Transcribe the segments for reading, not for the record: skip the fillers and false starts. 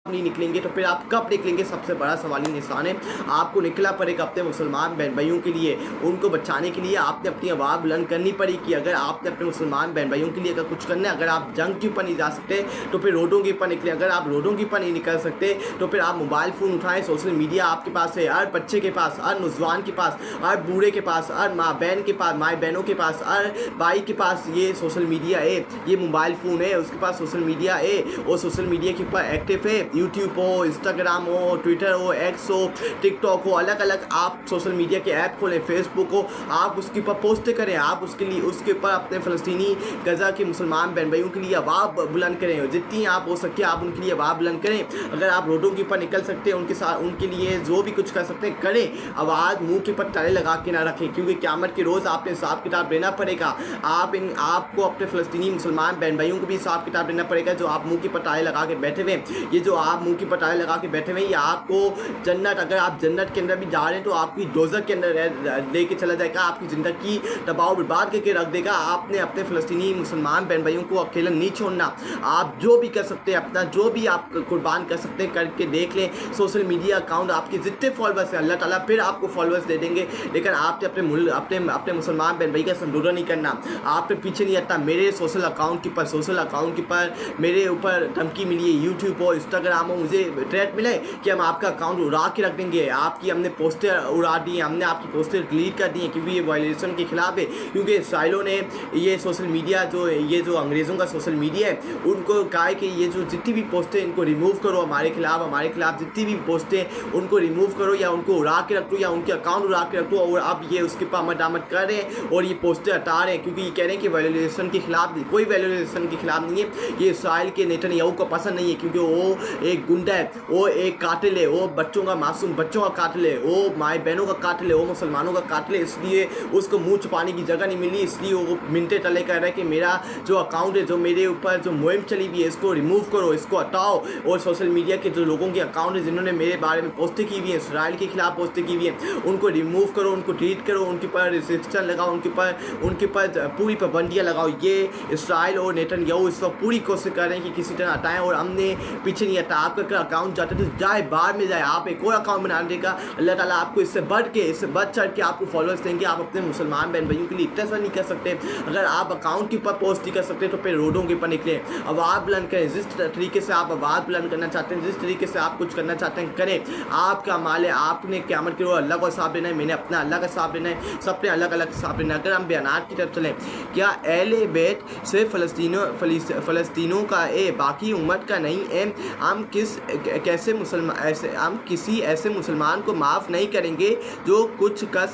नहीं निकलेंगे तो फिर आप कब निकलेंगे, सबसे बड़ा सवाली निशान है। आपको निकला पड़ेगा अपने मुसलमान बहन भाइयों के लिए, उनको बचाने के लिए आपने अपनी आवाज़ बुलंद करनी पड़ेगी। अगर आपने अपने मुसलमान बहन भाइयों के लिए अगर कुछ करना है, अगर आप जंग के ऊपर नहीं जा सकते तो फिर रोडों के ऊपर निकले। अगर आप रोडों के ऊपर नहीं निकल सकते तो फिर आप मोबाइल फ़ोन उठाएं, सोशल मीडिया आपके पास है, हर बच्चे के पास, हर नौजवान के पास, हर बूढ़े के पास, हर माँ बहन के पास, माँ बहनों के पास, हर भाई के पास ये सोशल मीडिया है, ये मोबाइल फ़ोन है, उसके पास सोशल मीडिया है और सोशल मीडिया के ऊपर एक्टिव है। यूट्यूब हो, इंस्टाग्राम हो, ट्विटर हो, एक्स हो, टिकटॉक हो, अलग अलग आप सोशल मीडिया के ऐप खोलें, फेसबुक हो, आप उसके ऊपर पोस्ट करें, आप उसके ऊपर अपने फ़लस्तीनी गज़ा के मुसलमान बहन भाइयों के लिए आवाज़ बुलंद करें, जितनी आप हो सके आप उनके लिए आवाज़ बुलंद करें। अगर आप रोडों के ऊपर निकल सकते हैं उनके साथ, उनके लिए जो भी कुछ कर सकते हैं करें। आवाज़ मुंह के ऊपर ताले लगा के ना रखें, क्योंकि क़यामत के रोज़ आपने हिसाब किताब देना पड़ेगा। आपको अपने फ़लस्तीनी मुसलमान बहन भाइयों को भी हिसाब किताब देना पड़ेगा। जो आप मुँह के ऊपर ताले लगा के बैठे हुए, ये जो आप मुँह के ऊपर ताले लगा के बैठे हुए, ये आपको जन्नत, अगर आप जन्नत के अंदर भी जा रहे हैं तो आपकी दोज़ख के अंदर लेके चला जाएगा, आपकी ज़िंदगी तबाह बर्बाद करके रख देगा। आपने अपने फ़लस्तीनी मुसलमान बहन भाइयों को अकेला नहीं छोड़ना। आप जो भी कर सकते हैं, अपना जो भी आप कुर्बान कर सकते हैं करके देख लें। सोशल मीडिया अकाउंट आपके जितने फॉलोअर्स हैं अल्लाह ताला फिर आपको फॉलोअर्स दे देंगे, लेकिन आपने अपने मुसलमान बहन भाई का समझौता नहीं करना, आपने पीछे नहीं हटना। मेरे सोशल अकाउंट के ऊपर मेरे ऊपर धमकी मिली है, यूट्यूब हो, इंस्टाग्राम हो, मुझे थ्रेट मिले कि हम आपका अकाउंट उड़ा के रख देंगे, आपकी हमने पोस्टर उड़ा दी है, हमने आपकी पोस्टर डिलीट कर दी है, क्योंकि ये वायलेशन के खिलाफ है। क्योंकि इसराइलों ने ये सोशल मीडिया ये जो अंग्रेज़ों का सोशल मीडिया है, उनको कहा कि ये जो जितनी भी पोस्टें इनको रिमूव करो, हमारे खिलाफ जितनी भी पोस्टें उनको रिमूव करो या उनको उड़ा के रख दो या उनके अकाउंट उड़ा के रख दो। और अब ये उसके ऊपर अमल दामद कर रहे हैं और ये पोस्टें हटा रहे हैं, क्योंकि ये कह रहे हैं कि वायलेशन के खिलाफ, कोई वायलेशन के खिलाफ नहीं है। ये इसराइल के नेतन्याहू को पसंद नहीं है, क्योंकि वो एक गुंडा है, वो एक कातिल है, वो मासूम बच्चों का कातिल है, वो माए बहनों का कातिल है, वो मुसलमानों का कातिल है। इसलिए उसको मुँह छुपाने की जगह नहीं मिली, इसलिए वो मिनटे टले कर रहा है कि मेरा जो अकाउंट है, जो मेरे ऊपर जो मुहिम चली हुई है, इसको रिमूव करो, इसको हटाओ। और सोशल मीडिया के जो लोगों के अकाउंट है जिन्होंने मेरे बारे में पोस्टें की हुई हैं, इसराइल के खिलाफ पोस्टें की हुई हैं, उनको रिमूव करो, उनको डिलीट करो, उनके ऊपर रिस्ट्रिक्शन लगाओ, उनके ऊपर पूरी पाबंदियाँ लगाओ। ये इसराइल और नेतन्याहू इस वक्त पूरी कोशिश कर रहे हैं कि किसी तरह हटाएं, और हमने पीछे नहीं हटा। आपका अकाउंट जाता है तो जाए, बाहर में जाए, आप एक और अकाउंट बना देगा। अल्लाह ताला आपको इससे बढ़ चढ़ के आपको फॉलोअर्स देंगे। आप अपने मुसलमान बहन भाइयों के लिए इतना सा नहीं कर सकते, अगर आप अकाउंट के ऊपर पोस्ट नहीं कर सकते तो फिर रोडों के ऊपर निकले, आवाज़ बुलंद करें। जिस तरीके से आप आवाज़ बुलंद करना चाहते हैं, जिस तरीके से आप कुछ करना चाहते हैं करें। आपका माल है, आपने क़यामत के रोज़ अल्लाह को हिसाब देना है, मैंने अपना अल्लाह का हिसाब देना है, सबने अलग अलग हिसाब देना है। अगर हम बयानात की तरफ चलें, क्या अहले बैत सिर्फ फ़लस्तीनों का है, बाकी उम्मत का नहीं है? हम किसी ऐसे मुसलमान को माफ़ नहीं करेंगे जो कुछ कर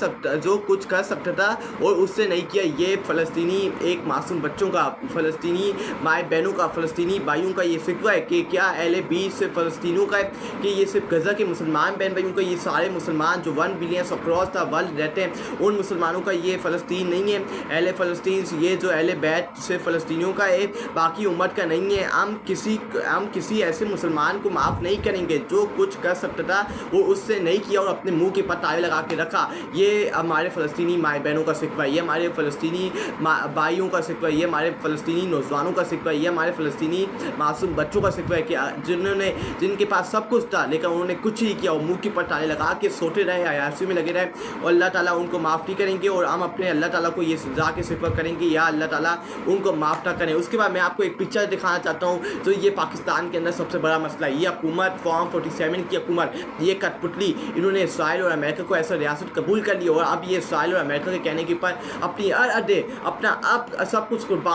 सकता था और उससे नहीं किया। ये फ़लस्तीनी एक मासूम बच्चों का, फ़लस्तीनी माए बहनों का, फ़लस्तीनी भाइयों का ये शिकवा है कि क्या अहले बीत सिर्फ फ़लस्तीनों का है, कि ये सिर्फ गज़ा के मुसलमान बहन भाइयों का, ये सारे मुसलमान जो 1 बिलियन अक्रॉस द वर्ल्ड रहते हैं उन मुसलमानों का ये फ़लस्तीन नहीं है। अहले फ़लस्तीन, ये जो अहले बैत सिर्फ फ़लस्तीनियों का है, बाकी उम्मत का नहीं है। हम किसी ऐसे मुसलमान को माफ़ नहीं करेंगे जो कुछ कर सकता था वो उससे नहीं किया और अपने मुँह के ऊपर ताले लगा के रखा। ये हमारे फ़लस्तीनी माए बहनों का शिकवा है, ये हमारे फ़लस्तीनी भाइयों का शिकवा है, ये हमारे फ़लस्तीनी नौजवानों का शिकवा है, ये हमारे फ़लस्तीनी मासूम बच्चों का शिकवा है कि जिनके पास सब कुछ था लेकिन उन्होंने कुछ नहीं किया, वो मुँह के ऊपर ताले लगा के सोते रहे, अयाशी में लगे रहे, और अल्लाह ताला उनको माफ़ नहीं करेंगे। और हम अपने अल्लाह ताला को ये सज़ा के शिकवा करेंगे या अल्लाह ताला उनको माफ़ ना करें। उसके बाद मैं आपको एक पिक्चर दिखाना चाहता हूँ जो ये पाकिस्तान के अंदर सबसे बड़ा मसला है। ये हुकूमत फॉर्म 47 की हुकूमत, ये कठपुतली, इन्होंने इसराइल और अमेरिका को ऐसा रियासत कबूल कर लिया और अब ये इसराइल और अमेरिका के कहने के ऊपर अपनी अपना सब कुछ कुर्बान